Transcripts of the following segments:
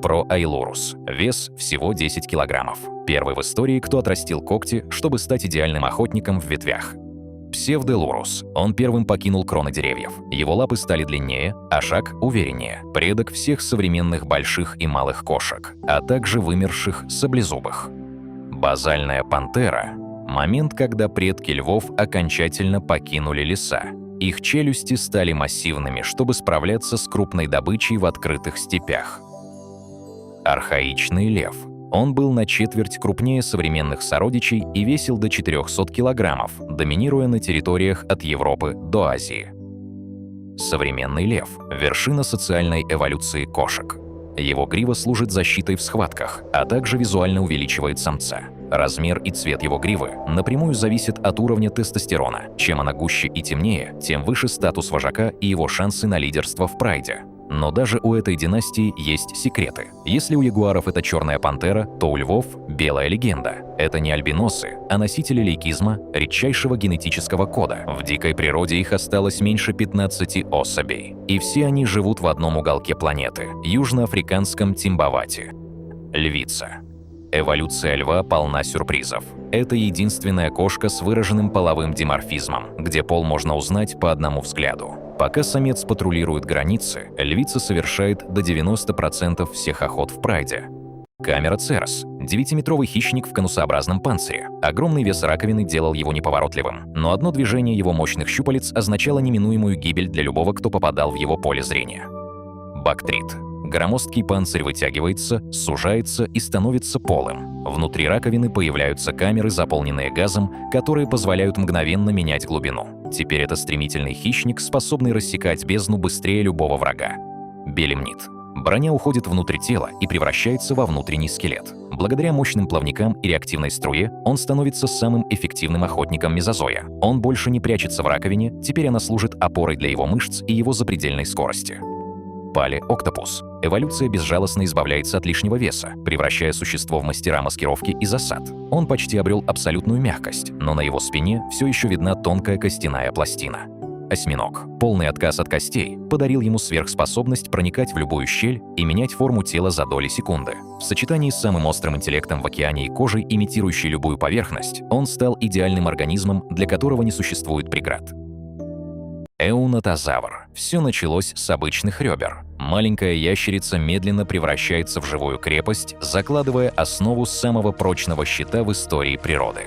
Про-Айлурус. Вес всего 10 килограммов. Первый в истории, кто отрастил когти, чтобы стать идеальным охотником в ветвях. Псевделурус. Он первым покинул кроны деревьев. Его лапы стали длиннее, а шаг увереннее. Предок всех современных больших и малых кошек, а также вымерших саблезубых. Базальная пантера. Момент, когда предки львов окончательно покинули леса. Их челюсти стали массивными, чтобы справляться с крупной добычей в открытых степях. Архаичный лев. Он был на четверть крупнее современных сородичей и весил до 400 килограммов, доминируя на территориях от Европы до Азии. Современный лев – вершина социальной эволюции кошек. Его грива служит защитой в схватках, а также визуально увеличивает самца. Размер и цвет его гривы напрямую зависят от уровня тестостерона. Чем она гуще и темнее, тем выше статус вожака и его шансы на лидерство в прайде. Но даже у этой династии есть секреты. Если у ягуаров это черная пантера, то у львов – белая легенда. Это не альбиносы, а носители лейкизма, редчайшего генетического кода. В дикой природе их осталось меньше 15 особей. И все они живут в одном уголке планеты – южноафриканском Тимбавате. Львица. Эволюция льва полна сюрпризов. Это единственная кошка с выраженным половым диморфизмом, где пол можно узнать по одному взгляду. Пока самец патрулирует границы, львица совершает до 90% всех охот в прайде. Камероцерос – 9-метровый хищник в конусообразном панцире. Огромный вес раковины делал его неповоротливым, но одно движение его мощных щупалец означало неминуемую гибель для любого, кто попадал в его поле зрения. Бактрит. Громоздкий панцирь вытягивается, сужается и становится полым. Внутри раковины появляются камеры, заполненные газом, которые позволяют мгновенно менять глубину. Теперь это стремительный хищник, способный рассекать бездну быстрее любого врага. Белемнит. Броня уходит внутрь тела и превращается во внутренний скелет. Благодаря мощным плавникам и реактивной струе он становится самым эффективным охотником мезозоя. Он больше не прячется в раковине, теперь она служит опорой для его мышц и его запредельной скорости. Палеоктопус. Эволюция безжалостно избавляется от лишнего веса, превращая существо в мастера маскировки и засад. Он почти обрел абсолютную мягкость, но на его спине все еще видна тонкая костяная пластина. Осьминог. Полный отказ от костей подарил ему сверхспособность проникать в любую щель и менять форму тела за доли секунды. В сочетании с самым острым интеллектом в океане и кожей, имитирующей любую поверхность, он стал идеальным организмом, для которого не существует преград. Эунотозавр. Все началось с обычных ребер. Маленькая ящерица медленно превращается в живую крепость, закладывая основу самого прочного щита в истории природы.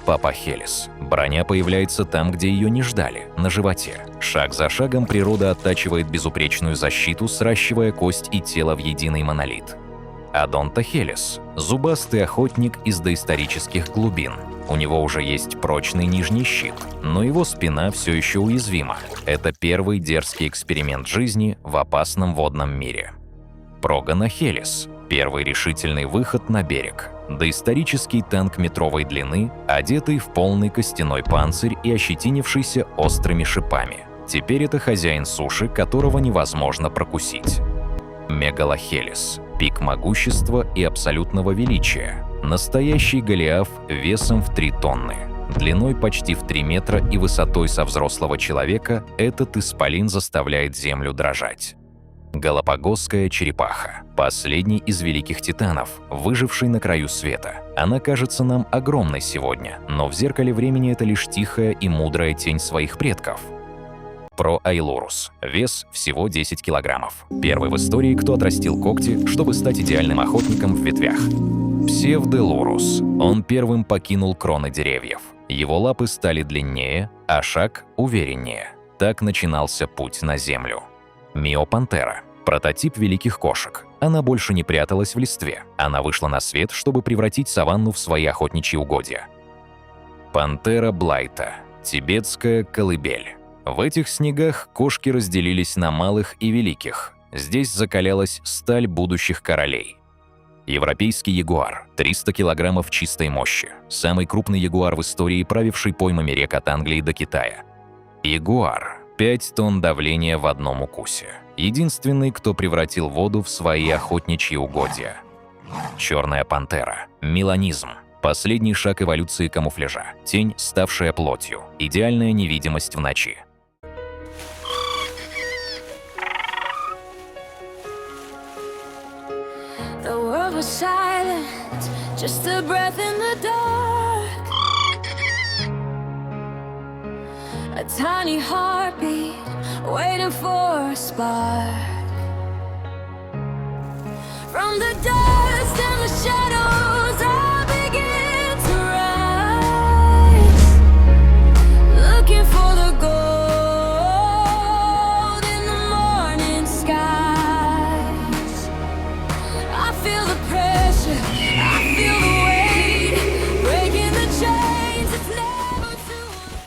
Папахелис. Броня появляется там, где ее не ждали, на животе. Шаг за шагом природа оттачивает безупречную защиту, сращивая кость и тело в единый монолит. Адонтохелис. Зубастый охотник из доисторических глубин. У него уже есть прочный нижний щит, но его спина все еще уязвима. Это первый дерзкий эксперимент жизни в опасном водном мире. Прогонохелис. Первый решительный выход на берег. Доисторический танк метровой длины, одетый в полный костяной панцирь и ощетинившийся острыми шипами. Теперь это хозяин суши, которого невозможно прокусить. Мегалохелис. Пик могущества и абсолютного величия. Настоящий Голиаф весом в 3 тонны. Длиной почти в 3 метра и высотой со взрослого человека этот исполин заставляет землю дрожать. Галапагосская черепаха. Последний из великих титанов, выживший на краю света. Она кажется нам огромной сегодня, но в зеркале времени это лишь тихая и мудрая тень своих предков. Про-Айлурус. Вес всего 10 килограммов. Первый в истории, кто отрастил когти, чтобы стать идеальным охотником в ветвях. Псевделурус. Он первым покинул кроны деревьев. Его лапы стали длиннее, а шаг увереннее. Так начинался путь на землю. Миопантера. Прототип великих кошек. Она больше не пряталась в листве. Она вышла на свет, чтобы превратить саванну в свои охотничьи угодья. Пантера Блайта. Тибетская колыбель. В этих снегах кошки разделились на малых и великих. Здесь закалялась сталь будущих королей. Европейский ягуар. 300 килограммов чистой мощи. Самый крупный ягуар в истории, правивший поймами рек от Англии до Китая. Ягуар. 5 тонн давления в одном укусе. Единственный, кто превратил воду в свои охотничьи угодья. Черная пантера. Меланизм. Последний шаг эволюции камуфляжа. Тень, ставшая плотью. Идеальная невидимость в ночи. world was silent, just a breath in the dark. A tiny heartbeat waiting for a spark. From the dust and the shadows, I begin to rise, looking for the gold in the morning skies. I feel the pressure, I feel the weight, breaking the chains, it's never too late.